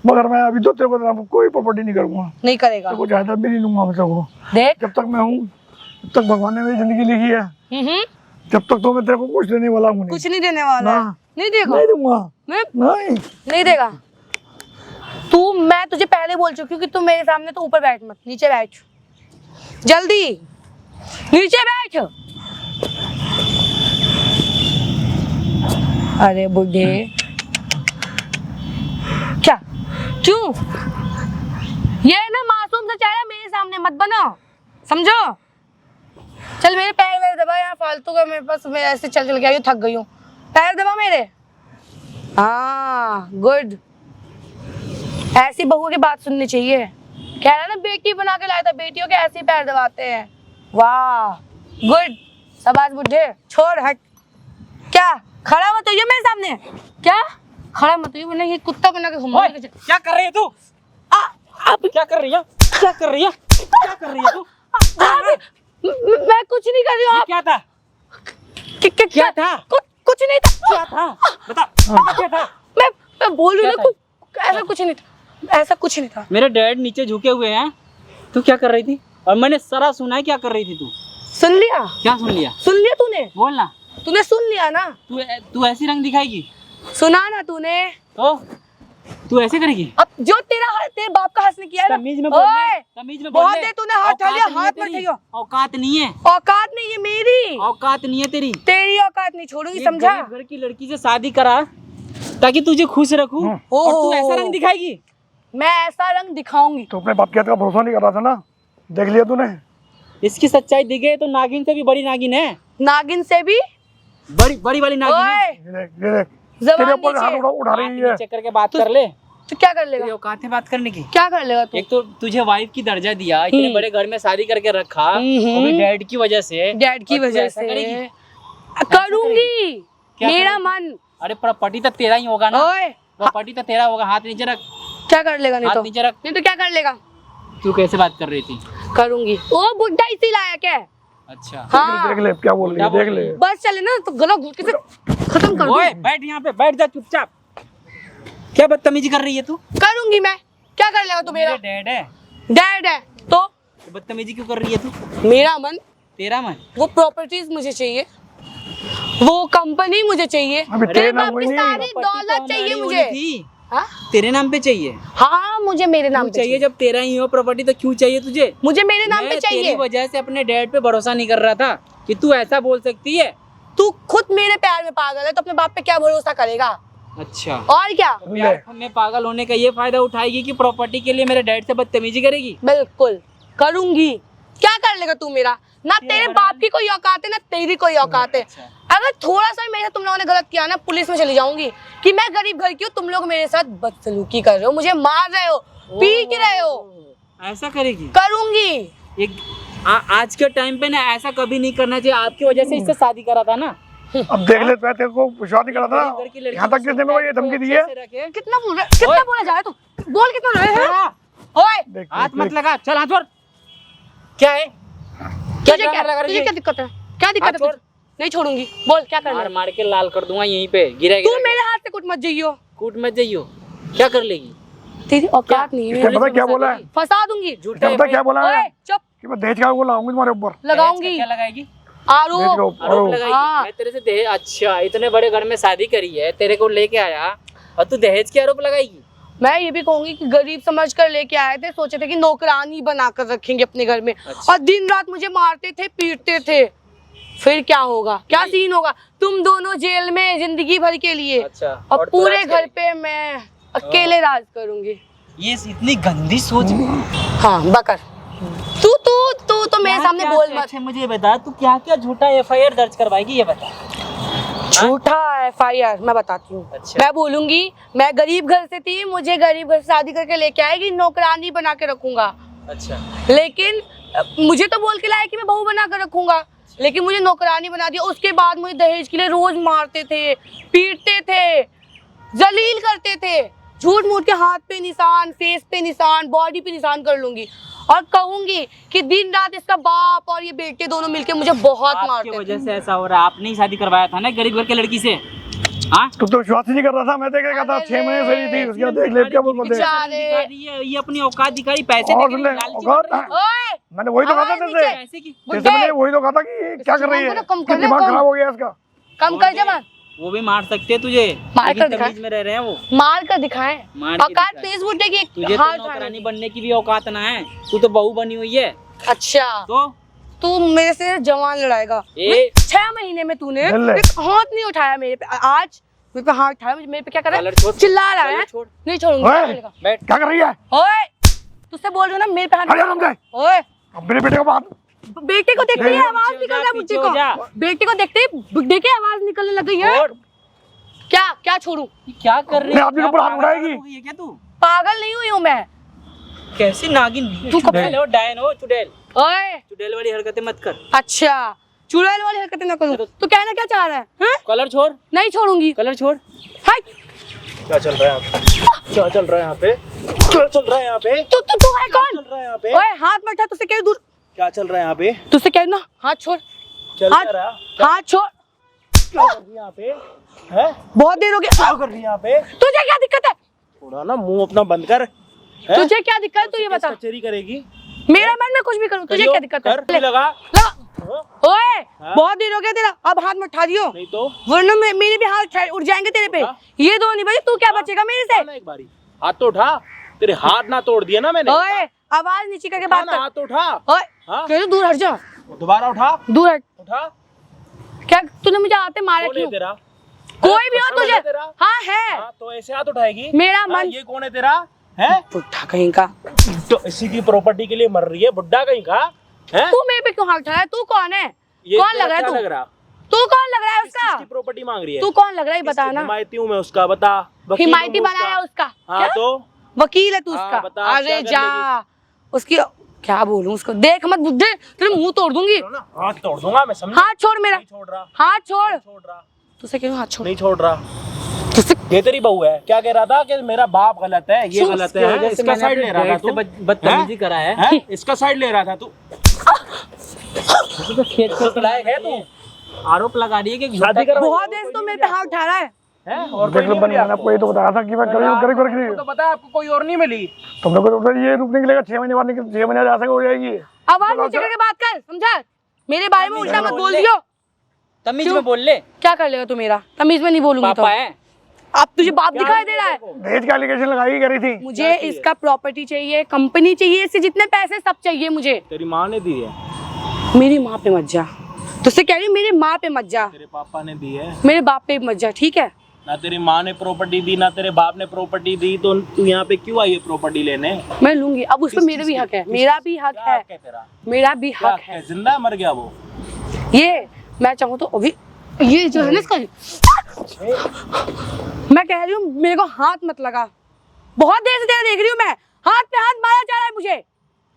मगर मैं अभी तो तेरे को कोई प्रॉपर्टी नहीं करूंगा। नहीं करेगा? तेरे को जायदाद भी नहीं दूंगा मैं तेरे को। देख जब तक मैं हूँ तब तक भगवान ने मेरी जिंदगी लिखी है, जब तक तो मैं तेरे को कुछ देने वाला हूँ। कुछ नहीं देने वाला है? नहीं देगा? नहीं दूंगा। नहीं देगा तू। मैं तुझे पहले बोल चुकी हूँ कि तू मेरे सामने तो ऊपर बैठ मत, नीचे बैठ, जल्दी नीचे बैठ। अरे बुढ़े क्या? क्यों? ये ना मासूम सा चेहरा मेरे सामने मत बनाओ, समझो? चल मेरे पैर वैर दबा, यहाँ फालतू का मेरे पास, मैं ऐसे चल चल के आई हूँ, थक गई हूँ। पैर दबा मेरे। हाँ गुड, ऐसी बहू की बात सुननी चाहिए। कह रहा ना बेटी बना के लाया था, बेटियों के ऐसे पैर दबाते हैं। वाह गुड, शाबाश बुढ़े। छोड़ हट, क्या खड़ा मत होइए मेरे सामने, क्या खड़ा मत होइए, वरना ये कुत्ता बना के घुमा। क्या कर रही है तू? आप क्या कर रही है? क्या कर रही है? क्या कर रही है तू? मैं कुछ नहीं कर रही हूँ। क्या था? क्या था? कुछ नहीं था। क्या था? बता क्या था? मैं बोल रही हूँ, ऐसा कुछ नहीं था, ऐसा कुछ नहीं था। मेरे डैड नीचे झुके हुए हैं, तू क्या कर रही थी? और मैंने सारा सुना है, क्या कर रही थी तू? सुन लिया? क्या सुन लिया? सुन लिया तूने? बोल ना। तूने सुन लिया ना? तू ऐसी रंग दिखाएगी? सुना ना तूने? तो तू ऐसे करेगी? अब जो तेरे बाप का हंसने किया है ना, तमीज में बोल ले, तमीज में बोल ले। बहुत दे तूने हाथ उठा लिया, हाथ मत उठाइयो। औकात नहीं है। औकात नहीं है मेरी, औकात नहीं है तेरी। तेरी औकात नहीं छोड़ूंगी, समझा? घर की लड़की से शादी करा ताकि तुझे खुश रखूं, और तू ऐसा रंग दिखाएगी? मैं ऐसा रंग दिखाऊंगी। तो अपने बाप के हाथ का भरोसा नहीं कर रहा था ना, देख लिया तूने? इसकी सच्चाई दिखे तो नागिन से भी बड़ी नागिन है। नागिन से भी बड़ी वाली नागिन है। तेरे ऊपर हाथ उठा रही है। चेक करके बात कर ले। तो क्या कर लेगा? औकात है बात करने की? क्या कर लेगा तू? एक तो तुझे वाइफ की दर्जा दिया, इतने बड़े घर में शादी करके रखा, वो भी डैड की वजह से। डैड की वजह से करूंगी, मेरा मन। अरे प्रॉपर्टी तो तेरा ही होगा ना, प्रॉपर्टी तो तेरा होगा। हाथ नीचे रख। क्या कर लेगा? नहीं हाथ तो नीचे रख। नहीं तो क्या कर लेगा? तू कैसे बात कर रही थी? करूंगी। वो बुढ़ा इसी लायक है। अच्छा हाँ देख ले क्या बोल रही है, देख ले। बस चले ना तो गला घुट के से खत्म कर ओए दूं। बैठ यहाँ पे, बैठ जा चुपचाप। क्या बदतमीजी कर रही है तू? करूंगी मैं, क्या कर लेगा तू मेरा? डैड है, डैड है तो बदतमीजी क्यों कर रही है तू? मेरा मन, तेरा मन? वो प्रॉपर्टीज मुझे चाहिए, वो कंपनी मुझे चाहिए, अबे तेरे तेरे नाम बाप हुई की नहीं। सारी दौलत चाहिए मुझे। हाँ? तेरे नाम पे चाहिए? हाँ मुझे मेरे नाम क्यों पे चाहिए? जब तेरा ही हो प्रॉपर्टी तो क्यों चाहिए तुझे? मुझे मेरे नाम पे मैं चाहिए। तेरी वजह से अपने डैड पे भरोसा नहीं कर रहा था कि तू ऐसा बोल सकती है। तू खुद मेरे प्यार में पागल है तो अपने बाप पे क्या भरोसा करेगा? अच्छा, और क्या? प्यार में पागल होने का ये फायदा उठाएगी कि प्रॉपर्टी के लिए मेरे डैड से बदतमीजी करेगी? बिल्कुल करूंगी। क्या कर लेगा तू मेरा? ना तेरे बाप की कोई औकात है ना तेरी कोई औकात है। अगर थोड़ा सा मेरे तुम लोगों ने गलत किया ना, पुलिस में चली जाऊंगी कि मैं गरीब घर की हूँ, तुम लोग मेरे साथ बदसलूकी कर रहे हो, मुझे मार रहे हो, पीट रहे हो। ऐसा करेगी? करूंगी। एक आज के टाइम पे ना ऐसा कभी नहीं करना चाहिए। आपकी वजह से इससे शादी करा था ना। अब देख ले, मैं तेरे को विश्वास नहीं करा था, यहाँ तक किसने मेरे को ये धमकी दी है। कितना बोल रहा, कितना बोला जा रहा है तू? बोल कितना रहे हैं? ओए हाथ मत लगा, चल हाथ छोड़। क्या है? तुझे क्या दिक्कत है? क्या दिक्कत है तुझे? नहीं छोड़ूंगी, बोल क्या करना है? मार के लाल कर दूंगा यहीं पे, गिरेगा। तू मेरे हाथ से कुछ मत जाइयो। कूट मत जाइयो। क्या कर लेगी? तेरी औकात नहीं है। पता क्या बोला है? फंसा दूंगी। पता क्या बोला है? ओए चुप। कि मैं दहेज का वो लाऊंगी तुम्हारे ऊपर। लगाऊंगी। क्या लगाएगी? आरोप। आरोप लगाएगी? हाँ। मैं तेरे से दहेज, अच्छा इतने बड़े घर में शादी करी है, तेरे को लेके आया और तू दहेज के आरोप लगाएगी? मैं ये भी कहूंगी कि गरीब समझ कर लेके आए थे, सोचे थे कि नौकरानी बनाकर रखेंगे अपने घर में। अच्छा। और दिन रात मुझे मारते थे, पीटते थे। फिर क्या होगा? क्या सीन होगा? तुम दोनों जेल में जिंदगी भर के लिए। अच्छा। और पूरे घर पे मैं अकेले राज करूंगी। ये इतनी गंदी सोच। हाँ बकर, तू तू तू तो मेरे सामने बोल मत। अच्छा मुझे बता, तू क्या क्या झूठा एफआईआर दर्ज करवाएगी ये बता। झूठा एफआईआर मैं बताती हूँ। अच्छा। मैं बोलूंगी मैं गरीब घर से थी, मुझे गरीब घर से शादी करके लेके आएगी, नौकरानी बना के रखूंगा। अच्छा। लेकिन मुझे तो बोल के लाया कि मैं बहू बना कर रखूंगा, लेकिन मुझे नौकरानी बना दिया। उसके बाद मुझे दहेज के लिए रोज मारते थे, पीटते थे, जलील करते थे। झूठ मूठ के हाथ पे निशान, फेस पे निशान, बॉडी पे निशान कर लूंगी और कहूंगी कि दिन रात इसका बाप और ये बेटे दोनों मिलके मुझे बहुत मारते थे। वजह से ऐसा हो रहा है। आपने ही शादी करवाया था ना गरीब घर के लड़की से। हाँ तू तो विश्वास ही नहीं कर रहा था। मैं देख रहा था 6 महीने से ही थी उसके बाद देख ले क्या बोल बोलते। ये अपनी औकात दिखाई, पैसे और देके ले, लालची औकात? बन रही है। ओए मैंने वही तो कहा था आवाज तेरे नीचे। पैसे की जैसे मैंने वही तो कहा था कि ये क्या कर रही है, कम कि कर ले, दिमाग कम। खराब हो गया इसका। कम कर जमा, वो भी मार सकते हैं तुझे, मार लेकिन कर दिखा। तमीज में रह रहे हैं वो। मार कर दिखाएं। मार के औकात दिखाएं। तेज बुड्ढे की तुझे एक तो हाथ नौकरानी बनने की भी औकात ना है, तू तो बहू बनी हुई है। अच्छा तो तू मेरे से जवान लड़ाएगा। 6 महीने में तूने ले। एक हाथ नहीं उठाया मेरे पे, आज मेरे पे हाथ उठाया, मेरे पे क्या कर रहा कलर है? छोड़। चिल्ला रहा कलर है। छोड़। नहीं छोड़ूंगी। ओए, चलेगा। बैठ। क्या कर रही है? ओए तुझसे बोल रही हूँ ना, मेरे पे हाथ हट जा तुम से। ओए अब मेरे बेटे को बात बेटे को देखते ही आवाज पीछे हो निकल जा, रहा है मुझे पीछे हो जा। को, बेटे को देखते ही बुड्ढे की आवाज निकलने लग गई है। छोड़। क्या क्या छोड़ू? ये क्या कर रही मैं है? आदमी के ऊपर हाथ उठाएगी। है क्या तू? पागल नहीं हुई हूँ मैं। कैसी नागिन तू कब से- चुड़ैल हो, डायन हो, चुड़ैल। ओए चुड़ैल वाली हरकतें मत कर। अच्छा चुड़ैल वाली हरकतें ना करूँ तो कहना क्या चाह रहा है? हाँ? कलर छोड़, नहीं छोड़ूंगी। कलर छोड़। हाय क्या चल रहा है यहाँ पे? क्या चल रहा है यहाँ पे? क्या चल रहा है यहाँ पे? तू है कौन? चल रहा है यहाँ पे? ओए हाथ मत उठा, तुझसे कह दूर, क्या चल रहा है यहाँ पे? तुझसे कह ना हाथ छोड़, चल हाथ क्या रहा? हाथ छोड़। क्या कर रही है यहाँ पे? हैं? बहुत देर हो गई। क्या कर रही है यहाँ पे? तुझे क्या दिक्कत है? थोड़ा ना मुंह अपना बंद कर। हैं? तुझे क्या दिक्कत है? तू ये बता। कचेरी करेगी? मेरा मन में कुछ भी करूँ, तुझे करियो, क्या दिक्कत है? कर, नहीं लगा। लगा। हाँ? ओए हाँ? बहुत देर हो गया तेरा, अब हाथ मत उठा दियो, नहीं तो वरना मेरे भी हाथ उठ जाएंगे तेरे पे। हाँ? ये दो नहीं भाई, तू क्या बचेगा मेरे से? ना एक बारी हाथ तो उठा। तेरे हाथ ना तोड़ दिया ना मैंने। ओए आवाज नीचे करके उठा बात ना, कर। हाथ तो उठा। ओए हाँ? कह दूर हट जा, दोबारा उठा। दूर हट। उठा। क्या तूने मुझे आते मारा कौन है क्यों? तेरा? कोई भी हो कौन है तुझे? तेरा? हाँ है हाँ, तो ऐसे हाथ उठाएगी? मेरा हाँ, मन। ये कौन है तेरा? है? बुढ़ा कहीं का। तो इसी की प्रॉपर्टी के लिए मर रही है, बुड्ढा कहीं का? है? तू मेरे पे क्यों हाथ उठाया? तू कौन है? ये कौन तेरा लग रहा है क्या तू? लग रहा? तू कौन लग रहा है किस चीज उसका? की प्रॉपर्टी मांग रही है? तू कौन लग रहा है किस- बता ना। हिमायती हूँ मैं उसका, बता। वकील हिमायती हूँ बनाया उसका। उसका? हाँ क्या? तो वकील है तू हाँ, उसका? बता, क्या अरे कर जा उसकी, क्या बोलूं उसको, देख मत बुड्ढे, तेरे मुंह तोड़ दूंगी। ना, हाथ तोड़ दूंगा मैं, समझ? हाथ छोड़ मेरा, नहीं छोड़ रहा। हाथ छोड़। नहीं छोड़ रहा। तुझसे क्यों हाथ छोड़? नहीं छोड़ रहा। ये तेरी बहू है, क्या कह रहा था कि मेरा बाप गलत है, ये गलत है, इसका साइड ले रहा था तू, बदतमीजी करा है, इसका साइड ले रहा था तू, तो खेत को लायक है तू, आरोप लगा रही है कि शादी कर बहुत देर से तो मेरे पे हाथ उठा रहा है। और देख लो मैंने आपको ये तो बताया था कि मैं तो पता है आपको कोई और नहीं मिली। तुमने को तो ये रुकने के लिए 6 महीने बाद 6 महीने जा सके हो जाएगी। आवाज नीचे करके बात कर, समझा? मेरे बारे में उल्टा मत बोल दियो। तमीज में बोल ले। क्या कर लेगा तू मेरा? तमीज में नहीं बोलूंगी तो। पापा है अब तुझे बाप दिखाई दे रहा है। दहेज का एलिगेशन लगाई कह रही थी। मुझे इसका प्रॉपर्टी चाहिए, कंपनी चाहिए, इससे जितने पैसे सब चाहिए मुझे। तेरी माँ ने दी है। मेरी माँ पे मत जा, तुझसे कह रही हूँ मेरी माँ पे मत जा। तेरे पापा ने दी है। मेरे बाप पे मत जा, ठीक है? ना तेरी माँ ने प्रॉपर्टी दी ना तेरे बाप ने प्रॉपर्टी दी, तो तू यहाँ पे क्यों आई है प्रॉपर्टी लेने? मैं लूंगी। अब उस पर मेरा भी हक है, मेरा भी हक है, मेरा भी हक है। जिंदा मर गया वो? ये मैं चाहूँ तो अभी ये जो है ना इसका मैं कह रही हूँ मेरे को हाथ मत लगा। बहुत देर से देख रही हूँ मैं, हाथ पे हाथ मारा जा रहा है मुझे।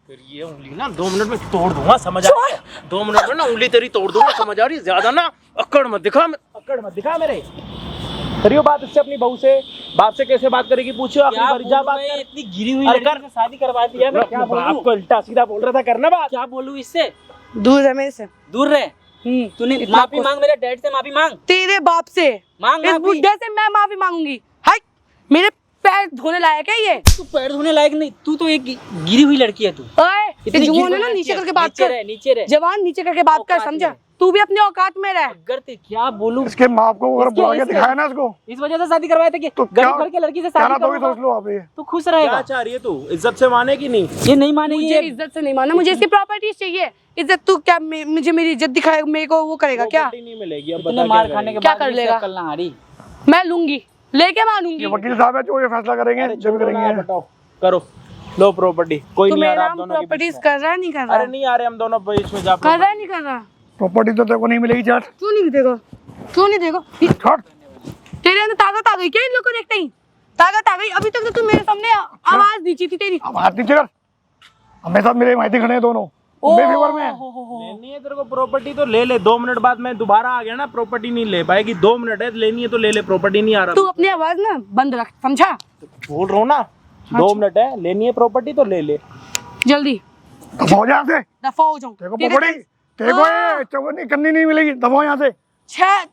फिर ये उंगली ना 2 मिनट में तोड़ दूंगा, समझ आ रही है? 2 मिनट में ना उंगली तेरी तोड़ दूंगा, समझ आ रही है? ज्यादा ना अक्कड़ मत दिखा मेरे। करियो बात इससे, अपनी बहू से, बाप से कैसे बात करेगी पूछो, अपनी बारी जा बात कर। इतनी गिरी हुई लड़की से शादी करवा दिया, मैं क्या बोलूं? आपको उल्टा सीधा बोल रहा था, करना बात। क्या बोलूं इससे? दूर है मेरे से, दूर रहे। तूने माफी मांग, मेरे डैड से माफी मांग, तेरे बाप से मांग। इस बुड्ढे से मैं माफी मांगूंगी। हाय, मेरे पैर धोने लायक है ये? तू पैर धोने लायक नहीं, तू तो एक गिरी हुई लड़की है। तू ओए, इतनी जुबान है ना, नीचे करके बात कर। नीचे रह। जवान नीचे करके बात कर, समझा? तू भी अपने औकात में रह। अगर ते क्या बोलूं? इसके माँ को अगर बुला के दिखाया ना इसको, इस वजह से शादी करवाए थे कि तो गरीब घर के लड़की से शादी सोच करूंगा लो आप ये। तो खुश रहेगा। क्या चाह रही है तू? इज्जत से माने की नहीं? ये नहीं मानेगी। मुझे इज्जत से नहीं माना, मुझे इसकी प्रॉपर्टीज चाहिए। इज्जत तू क्या मुझे मेरी इज्जत दिखाएगा, मेरे को वो करेगा क्या? नहीं मिलेगी। अब इतने मार खाने के क्या बाद कर लेगा? अक्ल ना हारी। मैं लूंगी, लेके मानूंगी। ये वकील साहब है जो ये फैसला करेंगे, जो भी करेंगे। बताओ, करो, लो प्रॉपर्टी। कोई तू नहीं आ रहा मेरा आप दोनों के बीच प्रॉपर्टीज में। कर रहा है नहीं कर रहा? अरे नहीं आ रहे हम दोनों बीच में, जा कर रहा है नहीं कर रहा? प्रॉपर्टी तो तेरे को नहीं मिलेगी। चाट क्यों नहीं देगा? क्यों नहीं देगा? छोड़। तेरे अंदर ताकत आ गई क्या? इन लोग को देखते ही ताकत आ गई। अभी तक तो तू मेरे सामने आवाज दी थी तेरी। अब हाथ नीचे कर। अब मेरे साथ मेरे माहिती खड़े हैं दोनों, बेफिक्र में। लेनी है तेरे को प्रॉपर्टी तो ले ले। 2 मिनट बाद मैं दोबारा आ गया ना, प्रॉपर्टी नहीं ले पाएगी। 2 मिनट है, लेनी है तो ले ले, प्रॉपर्टी नहीं आ रहा। तू अपनी आवाज ना बंद रख, समझा? बोल रहा हूँ ना, 2 मिनट है, लेनी है प्रॉपर्टी तो ले ले। जल्दी दफा हो जा यहाँ से। दफा हो जाऊं। तेरे को प्रॉपर्टी, तेरे को ये चौकन्नी करनी नहीं मिलेगी। दफा हो यहाँ से।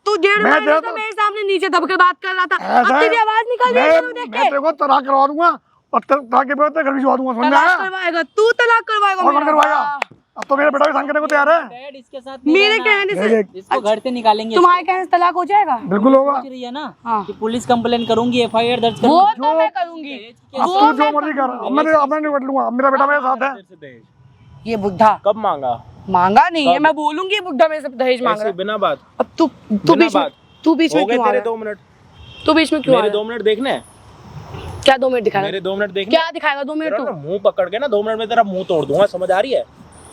तू 1.5 मैं महीने तेरा से तो- मेरे सामने नीचे दब के बात कर रहा था। ऐसा अब है, तेरी आवाज निकल रही है देख मैं के। तेरे को तलाक करवा दूंगा और तलाक के बाद घर भिजवा दूंगा। समझ में तलाक आया? करवाएगा तू, तलाक करवाएगा और कौन मेरा? करवाएगा? अब तो मेरा बेटा भी साइन करने को तैयार है। डैड इसके साथ मेरे कहने से इसको घर से निकालेंगे। तुम्हारे कहने से तलाक हो जाएगा? बिल्कुल होगा। सोच रही है ना हाँ। कि पुलिस कंप्लेन करूंगी, FIR दर्ज वो करूंगी। तो मैं करूंगी। अब तू जो मर्जी कर, अब मैं निपट लूंगा। मेरा बेटा मेरे साथ है। ये बुढ़ा कब मांगा? मांगा नहीं है, मैं बोलूंगी बुढ़ा मेरे से दहेज मांग रहा है। बिना बात। अब तू बीच में क्यों आ तेरे रहा 2 मिनट, है? तू बीच में क्यों आ मेरे रहा 2 मिनट देखने हैं? है? क्या 2 मिनट दिखाएगा? मेरे 2 मिनट देखने? क्या दिखाएगा 2 मिनट? तेरा ना तू मुंह पकड़ के ना 2 मिनट में तेरा मुंह तोड़ दूंगा, समझ आ रही है?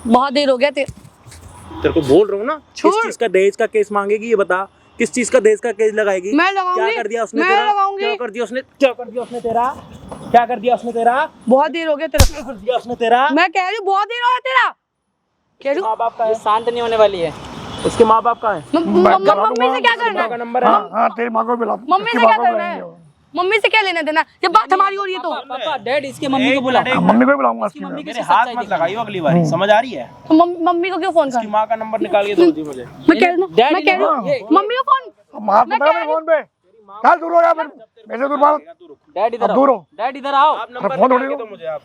बहुत देर हो गया तेरे को बोल रहा हूँ ना, किस चीज का दहेज का केस मांगेगी ये बता। किस चीज का दहेज का केस लगाएगी? मैं लगाऊंगी। क्या कर दिया उसने मैं तेरा? लगाऊंगी। क्या कर दिया उसने तेरा? बहुत देर हो गया तेरा। क्या कर दिया उसने तेरा? मैं कह रही हूँ बहुत देर हो गया तेरा। कह रही हूँ माँ बाप का ये है? शांत नहीं होने वाली है। उसके माँ बाप का है? मम्मी से क्या करना माँ का है? नंबर है? हाँ तेरी माँ को बुला। मम्मी से क्या करना है? मम्मी से क्या लेना देना जब बात हमारी हो रही है तो? पापा डैड इसके मम्मी को बुला। मम्मी को भी बुलाऊंगा। इसकी मम्मी के मेरे साथ हाथ मत लगाइयो अगली बार, समझ आ रही है? तो मम्मी को क्यों फोन कर? उसकी माँ का नंबर निकाल के दो जी मुझे। मैं कह रही हूँ मम्मी को फोन। मार तो मेरे फोन पे। चल दूर हो जा, मेरे से दूर भाग। डैड इधर दूर आओ। हो। डैड इधर आओ। आप नंबर फोन निकाल के उठा दो मुझे आप।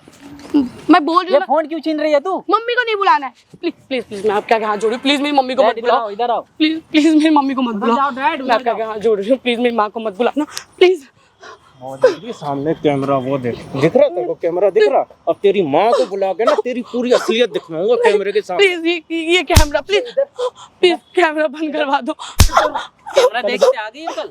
मैं बोल रही ये हूँ फोन क्यों छीन रही है तू? मम्मी को नहीं बुलाना है। प्लीज प्लीज प्लीज मैं आपके आगे हाथ जोड़ रही हूँ। प्लीज मेरी मम्मी को मत डैड इधर आओ, बुलाओ। इधर आओ। प्लीज प्लीज मेरी मम्मी को मत बुलाओ। जाओ डैड, मैं आपके आगे हाथ जोड़ रही हूँ। प्लीज मेरी माँ को मत बुलाना प्लीज। सामने कैमरा वो दिख रहा तेरे को? कैमरा दिख रहा? अब तेरी माँ को बुला के ना तेरी पूरी असलियत दिखवाऊंगा कैमरे के सामने। प्लीज ये कैमरा प्लीज प्लीज कैमरा बंद करवा दो। कैमरा देख के आ गई है कल।